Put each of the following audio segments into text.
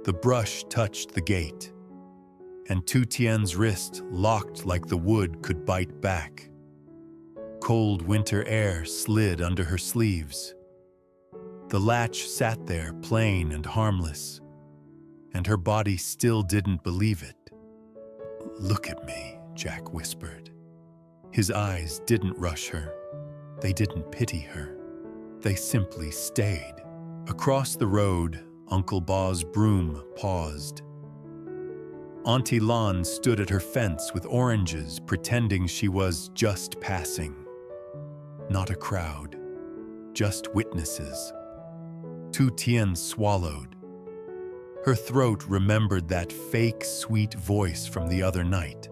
The brush touched the gate, and Tu Tien's wrist locked like the wood could bite back. Cold winter air slid under her sleeves. The latch sat there plain and harmless, and her body still didn't believe it. "Look at me," Jack whispered. His eyes didn't rush her. They didn't pity her. They simply stayed. Across the road, Uncle Ba's broom paused. Auntie Lan stood at her fence with oranges, pretending she was just passing. Not a crowd, just witnesses. Tu Tien swallowed. Her throat remembered that fake, sweet voice from the other night.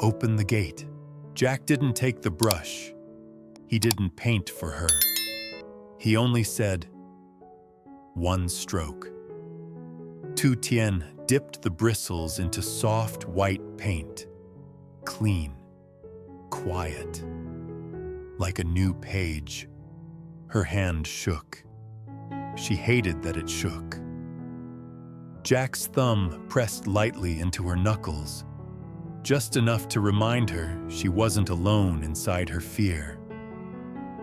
"Open the gate." Jack didn't take the brush. He didn't paint for her. He only said, "One stroke." Tu Tien dipped the bristles into soft white paint. Clean, quiet, like a new page. Her hand shook. She hated that it shook. Jack's thumb pressed lightly into her knuckles, just enough to remind her she wasn't alone inside her fear.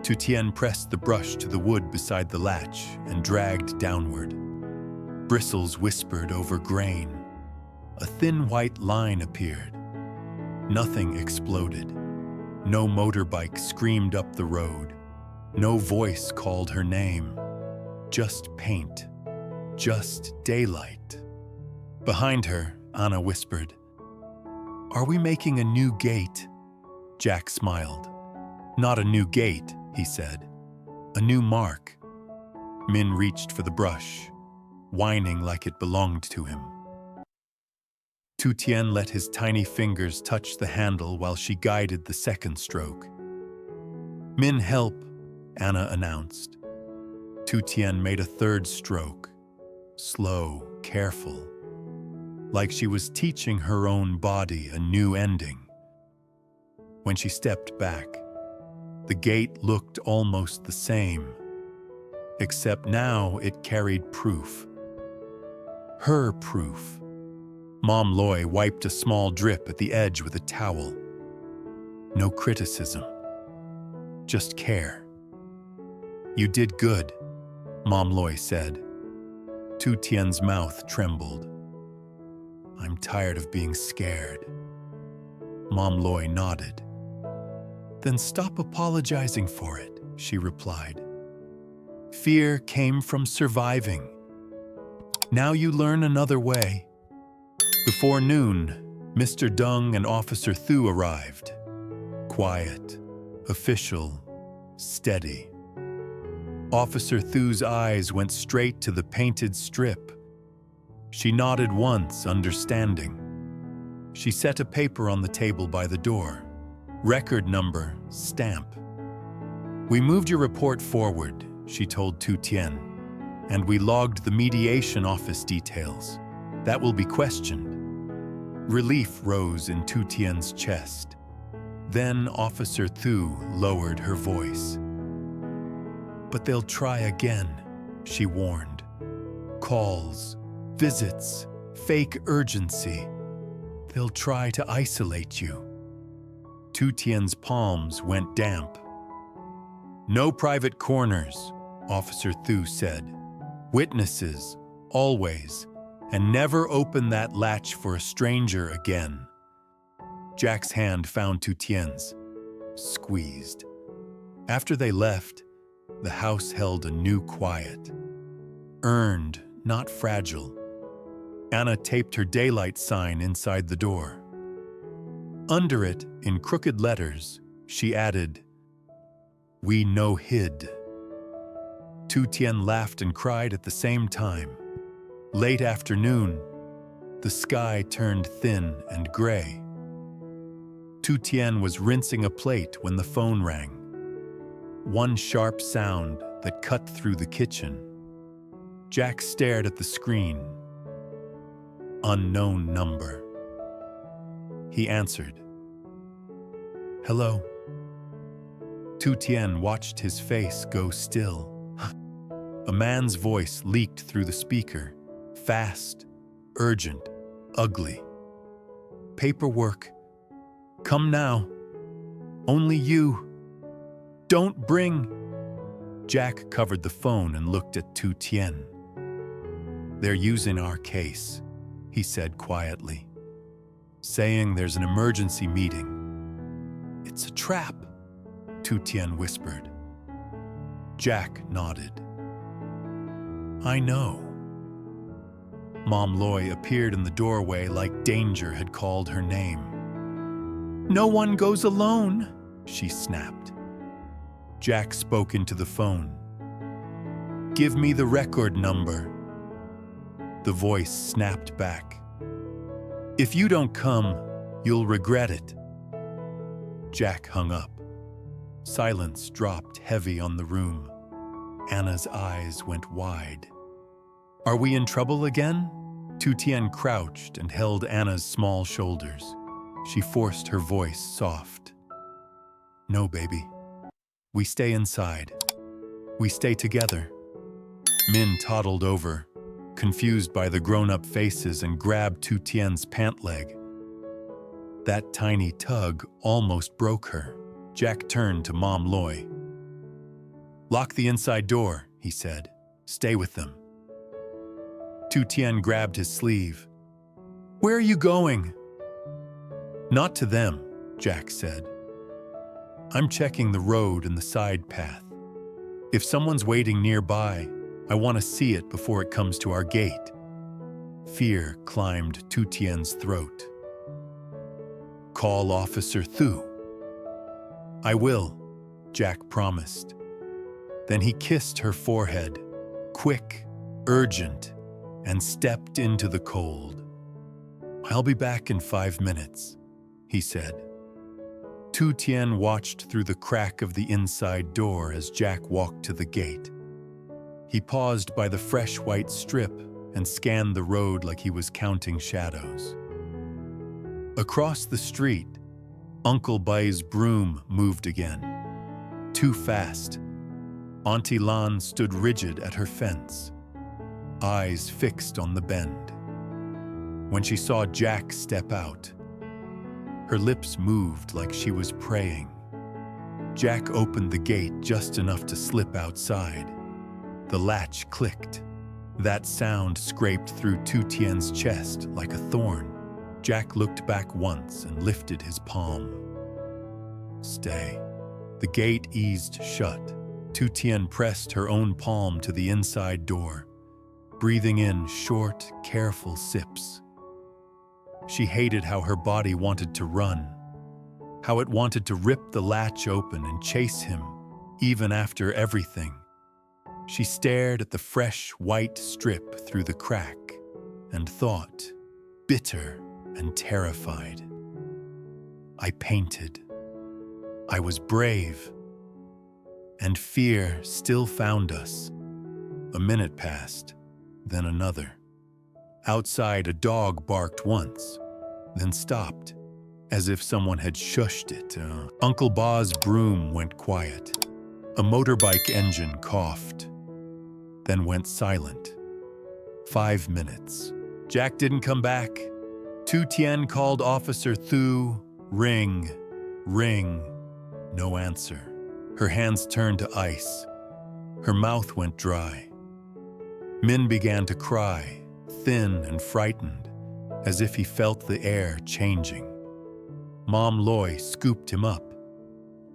Tu Tien pressed the brush to the wood beside the latch and dragged downward. Bristles whispered over grain. A thin white line appeared. Nothing exploded. No motorbike screamed up the road. No voice called her name. Just paint. Just daylight. Behind her, Anna whispered, "Are we making a new gate?" Jack smiled. "Not a new gate," he said. "A new mark." Min reached for the brush, whining like it belonged to him. Tu Tien let his tiny fingers touch the handle while she guided the second stroke. "Min, help," Anna announced. Tu Tien made a third stroke, slow, careful, like she was teaching her own body a new ending. When she stepped back, the gate looked almost the same, except now it carried proof. Her proof. Mom Loy wiped a small drip at the edge with a towel. No criticism, just care. "You did good," Mom Loy said. Tu Tien's mouth trembled. "I'm tired of being scared." Mom Loy nodded. "Then stop apologizing for it," she replied. "Fear came from surviving. Now you learn another way." Before noon, Mr. Deng and Officer Thu arrived. Quiet, official, steady. Officer Thu's eyes went straight to the painted strip. She nodded once, understanding. She set a paper on the table by the door. Record number, stamp. "We moved your report forward," she told Tu Tien, "and we logged the mediation office details. That will be questioned." Relief rose in Tu Tien's chest. Then Officer Thu lowered her voice. "But they'll try again," she warned. "Calls, visits, fake urgency. They'll try to isolate you." Tu Tien's palms went damp. "No private corners," Officer Thu said. "Witnesses, always, and never open that latch for a stranger again." Jack's hand found Tu Tien's, squeezed. After they left, the house held a new quiet. Earned, not fragile. Anna taped her daylight sign inside the door. Under it, in crooked letters, she added, "We no hid." Tu Tien laughed and cried at the same time. Late afternoon, the sky turned thin and gray. Tu Tien was rinsing a plate when the phone rang. One sharp sound that cut through the kitchen. Jack stared at the screen. Unknown number. He answered. "Hello." Tu Tien watched his face go still. A man's voice leaked through the speaker, fast, urgent, ugly. Paperwork. Come now. Only you. Don't bring. Jack covered the phone and looked at Tu Tien. They're using our case, he said quietly, saying there's an emergency meeting. It's a trap, Tu Tien whispered. Jack nodded. I know. Mom Loy appeared in the doorway like danger had called her name. No one goes alone, she snapped. Jack spoke into the phone. Give me the record number. The voice snapped back. If you don't come, you'll regret it. Jack hung up. Silence dropped heavy on the room. Anna's eyes went wide. Are we in trouble again? Tu Tien crouched and held Anna's small shoulders. She forced her voice soft. No, baby. We stay inside. We stay together. Min toddled over, confused by the grown-up faces, and grabbed Tu Tien's pant leg. That tiny tug almost broke her. Jack turned to Mom Loy. Lock the inside door, he said. Stay with them. Tu Tien grabbed his sleeve. Where are you going? Not to them, Jack said. I'm checking the road and the side path. If someone's waiting nearby, I want to see it before it comes to our gate. Fear climbed Tu Tien's throat. Call Officer Thu. I will, Jack promised. Then he kissed her forehead, quick, urgent, and stepped into the cold. I'll be back in 5 minutes, he said. Tu Tien watched through the crack of the inside door as Jack walked to the gate. He paused by the fresh white strip and scanned the road like he was counting shadows. Across the street, Uncle Bai's broom moved again. Too fast. Auntie Lan stood rigid at her fence, eyes fixed on the bend. When she saw Jack step out, her lips moved like she was praying. Jack opened the gate just enough to slip outside. The latch clicked. That sound scraped through Tu Tien's chest like a thorn. Jack looked back once and lifted his palm. Stay. The gate eased shut. Tu Tien pressed her own palm to the inside door, breathing in short, careful sips. She hated how her body wanted to run, how it wanted to rip the latch open and chase him, even after everything. She stared at the fresh, white strip through the crack and thought, bitter and terrified. I painted. I was brave. And fear still found us. A minute passed, then another. Outside, a dog barked once, then stopped, as if someone had shushed it. Uncle Ba's broom went quiet. A motorbike engine coughed, then went silent. 5 minutes. Jack didn't come back. Tu Tien called Officer Thu. Ring, ring. No answer. Her hands turned to ice. Her mouth went dry. Min began to cry, thin and frightened, as if he felt the air changing. Mom Loy scooped him up,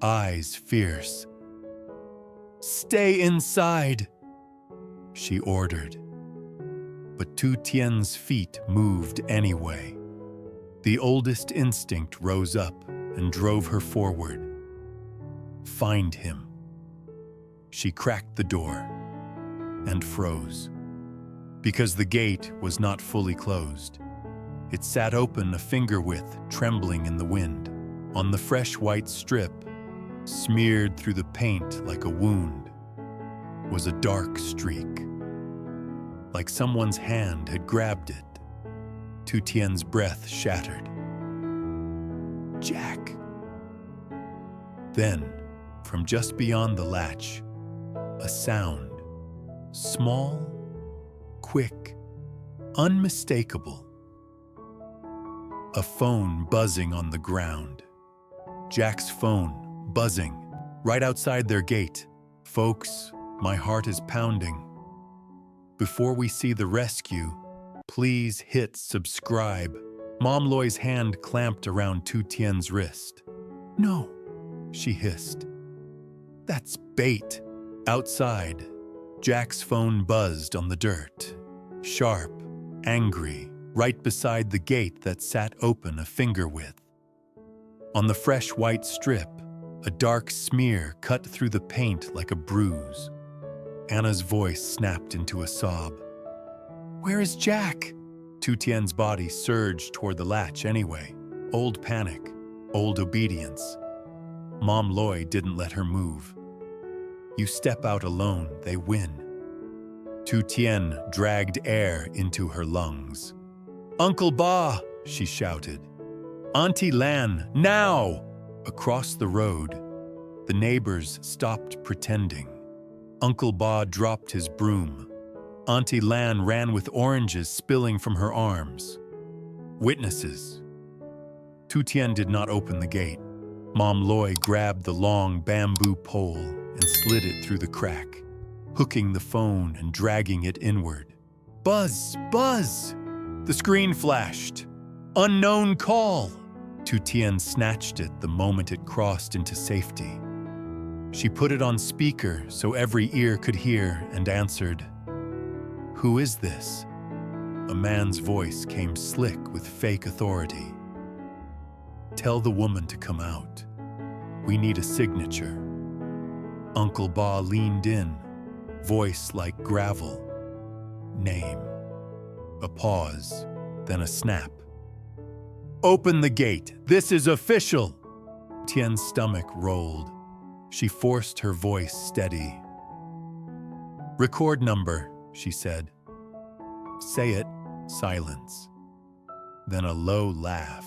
eyes fierce. Stay inside, she ordered. But Tu Tien's feet moved anyway. The oldest instinct rose up and drove her forward. Find him. She cracked the door and froze. Because the gate was not fully closed. It sat open a finger width, trembling in the wind. On the fresh white strip, smeared through the paint like a wound, was a dark streak. Like someone's hand had grabbed it. Tu Tien's breath shattered. Jack. Then, from just beyond the latch, a sound, small, quick, unmistakable. A phone buzzing on the ground. Jack's phone buzzing right outside their gate. Folks, my heart is pounding. Before we see the rescue, please hit subscribe. Mom Loy's hand clamped around Tu Tien's wrist. No, she hissed. That's bait. Outside, Jack's phone buzzed on the dirt. Sharp, angry, right beside the gate that sat open a finger width. On the fresh white strip, a dark smear cut through the paint like a bruise. Anna's voice snapped into a sob. Where is Jack? Tu Tien's body surged toward the latch anyway. Old panic, old obedience. Mom Loy didn't let her move. You step out alone, they win. Tu Tien dragged air into her lungs. Uncle Ba, she shouted. Auntie Lan, now! Across the road, the neighbors stopped pretending. Uncle Ba dropped his broom. Auntie Lan ran with oranges spilling from her arms. Witnesses. Tu Tien did not open the gate. Mom Loy grabbed the long bamboo pole and slid it through the crack, hooking the phone and dragging it inward. Buzz! Buzz! The screen flashed. Unknown call! Tu Tien snatched it the moment it crossed into safety. She put it on speaker so every ear could hear and answered. Who is this? A man's voice came slick with fake authority. Tell the woman to come out. We need a signature. Uncle Ba leaned in, voice like gravel. Name. A pause, then a snap. Open the gate. This is official. Tien's stomach rolled. She forced her voice steady. Record number, she said. Say it. Silence. Then a low laugh,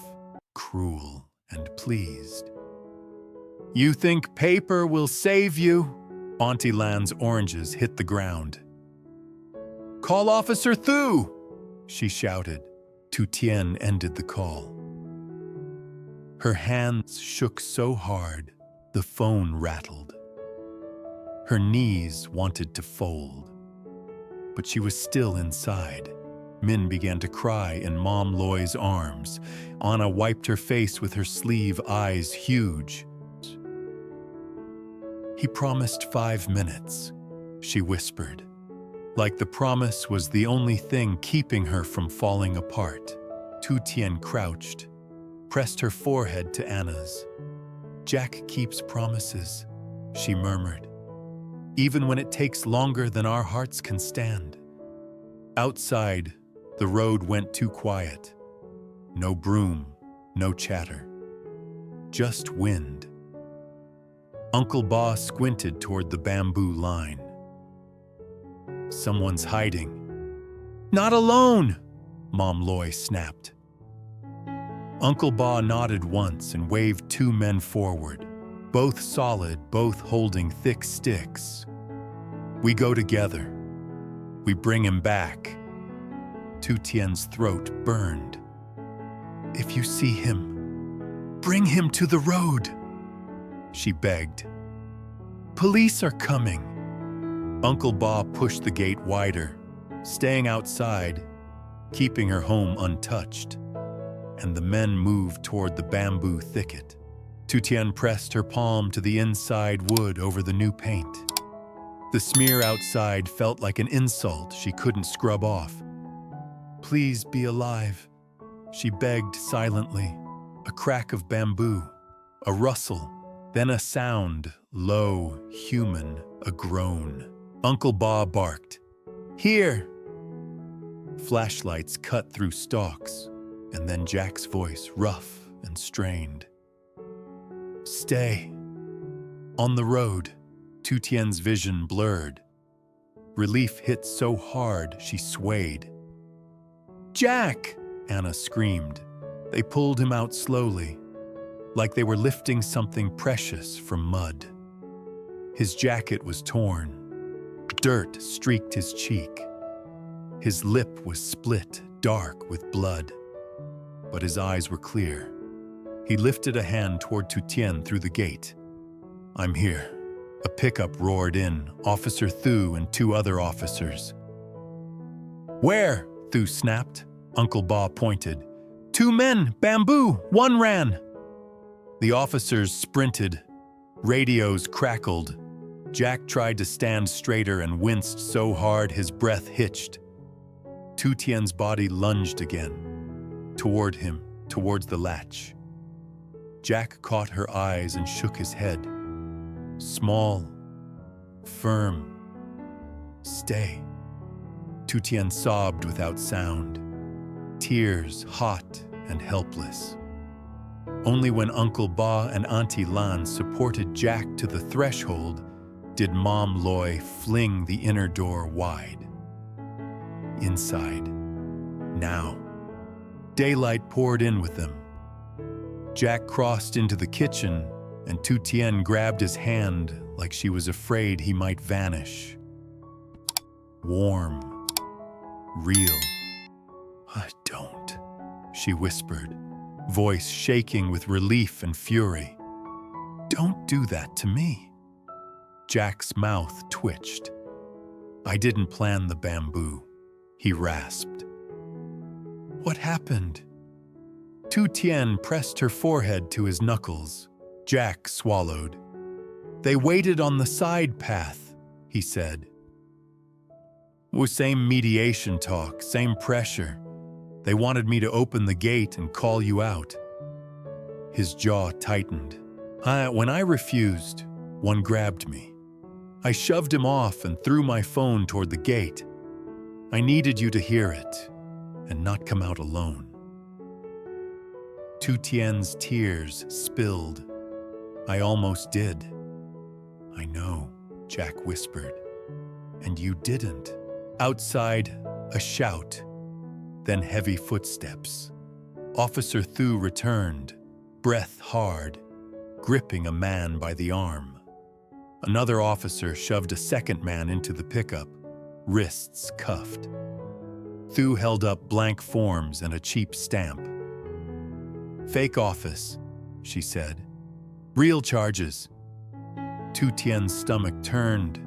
cruel and pleased. You think paper will save you? Auntie Lan's oranges hit the ground. Call Officer Thu, she shouted. Tu Tien ended the call. Her hands shook so hard, the phone rattled. Her knees wanted to fold. But she was still inside. Min began to cry in Mom Loy's arms. Anna wiped her face with her sleeve, eyes huge. He promised 5 minutes, she whispered, like the promise was the only thing keeping her from falling apart. Tu Tien crouched, pressed her forehead to Anna's. Jack keeps promises, she murmured, even when it takes longer than our hearts can stand. Outside, the road went too quiet. No broom, no chatter. Just wind. Uncle Ba squinted toward the bamboo line. Someone's hiding. Not alone, Mom Loy snapped. Uncle Ba nodded once and waved 2 men forward, both solid, both holding thick sticks. We go together. We bring him back. Tu Tien's throat burned. If you see him, bring him to the road, she begged. Police are coming. Uncle Ba pushed the gate wider, staying outside, keeping her home untouched, and the men moved toward the bamboo thicket. Tu Tien pressed her palm to the inside wood over the new paint. The smear outside felt like an insult she couldn't scrub off. Please be alive, she begged silently. A crack of bamboo, a rustle, then a sound, low, human, a groan. Uncle Ba barked. Here! Flashlights cut through stalks, and then Jack's voice, rough and strained. Stay. On the road, Tu Tien's vision blurred. Relief hit so hard she swayed. Jack! Anna screamed. They pulled him out slowly, like they were lifting something precious from mud. His jacket was torn. Dirt streaked his cheek. His lip was split, dark with blood, but his eyes were clear. He lifted a hand toward Tu Tien through the gate. "I'm here." A pickup roared in, Officer Thu and 2 other officers. "Where?" Thu snapped. Uncle Ba pointed. "2 men, bamboo, 1 ran." The officers sprinted. Radios crackled. Jack tried to stand straighter and winced so hard his breath hitched. Tu Tien's body lunged again, toward him, towards the latch. Jack caught her eyes and shook his head. Small, firm. "Stay." Tu Tien sobbed without sound, tears hot and helpless. Only when Uncle Ba and Auntie Lan supported Jack to the threshold did Mom Loy fling the inner door wide. Inside. Now. Daylight poured in with them. Jack crossed into the kitchen, and Tu Tien grabbed his hand like she was afraid he might vanish. Warm. Real. "Don't," she whispered, voice shaking with relief and fury. "Don't do that to me." Jack's mouth twitched. "I didn't plan the bamboo," he rasped. "What happened?" Tu Tien pressed her forehead to his knuckles. Jack swallowed. "They waited on the side path," he said. "Same mediation talk, same pressure. They wanted me to open the gate and call you out." His jaw tightened. When I refused, one grabbed me. I shoved him off and threw my phone toward the gate. I needed you to hear it and not come out alone." Tu Tien's tears spilled. "I almost did." "I know," Jack whispered. "And you didn't." Outside, a shout, then heavy footsteps. Officer Thu returned, breath hard, gripping a man by the arm. Another officer shoved a second man into the pickup, wrists cuffed. Thu held up blank forms and a cheap stamp. "Fake office," she said. "Real charges." Tu Tien's stomach turned,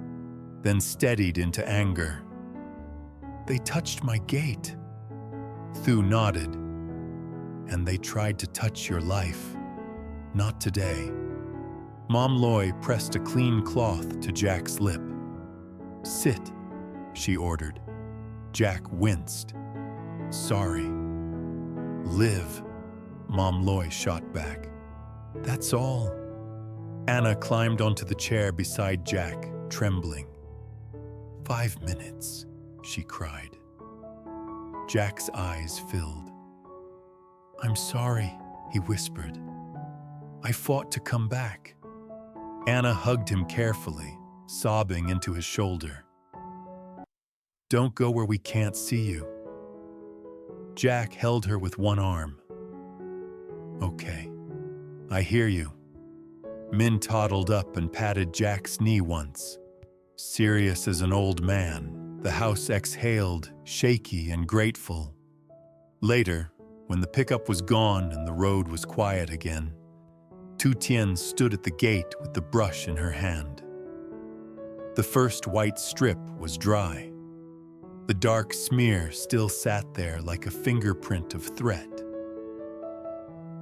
then steadied into anger. "They touched my gate." Thu nodded. "And they tried to touch your life. Not today." Mom Loy pressed a clean cloth to Jack's lip. "Sit," she ordered. Jack winced. "Sorry." "Live," Mom Loy shot back. "That's all." Anna climbed onto the chair beside Jack, trembling. "5 minutes," she cried. Jack's eyes filled. "I'm sorry," he whispered. "I fought to come back." Anna hugged him carefully, sobbing into his shoulder. "Don't go where we can't see you." Jack held her with one arm. "Okay, I hear you." Min toddled up and patted Jack's knee once. Serious as an old man, the house exhaled, shaky and grateful. Later, when the pickup was gone and the road was quiet again, Tu Tien stood at the gate with the brush in her hand. The first white strip was dry. The dark smear still sat there like a fingerprint of threat.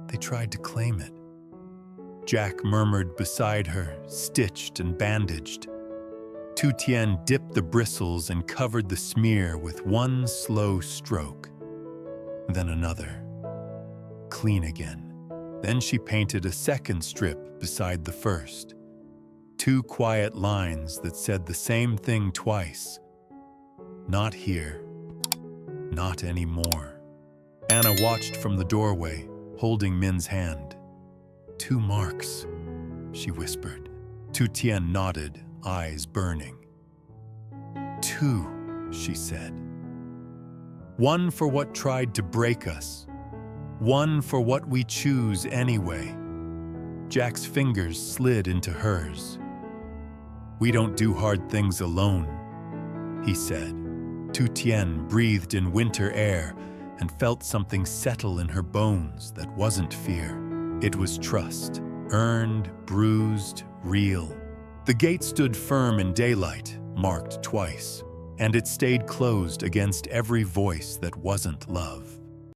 "They tried to claim it," Jack murmured beside her, stitched and bandaged. Tu Tien dipped the bristles and covered the smear with one slow stroke. Then another. Clean again. Then she painted a second strip beside the first. 2 quiet lines that said the same thing twice. Not here. Not anymore. Anna watched from the doorway, holding Min's hand. 2 marks, she whispered. Tu Tien nodded, eyes burning. 2, she said. 1 for what tried to break us. 1 for what we choose anyway. Jack's fingers slid into hers. We don't do hard things alone, he said. Tu Tien breathed in winter air and felt something settle in her bones that wasn't fear. It was trust, earned, bruised, real. The gate stood firm in daylight, marked twice, and it stayed closed against every voice that wasn't love.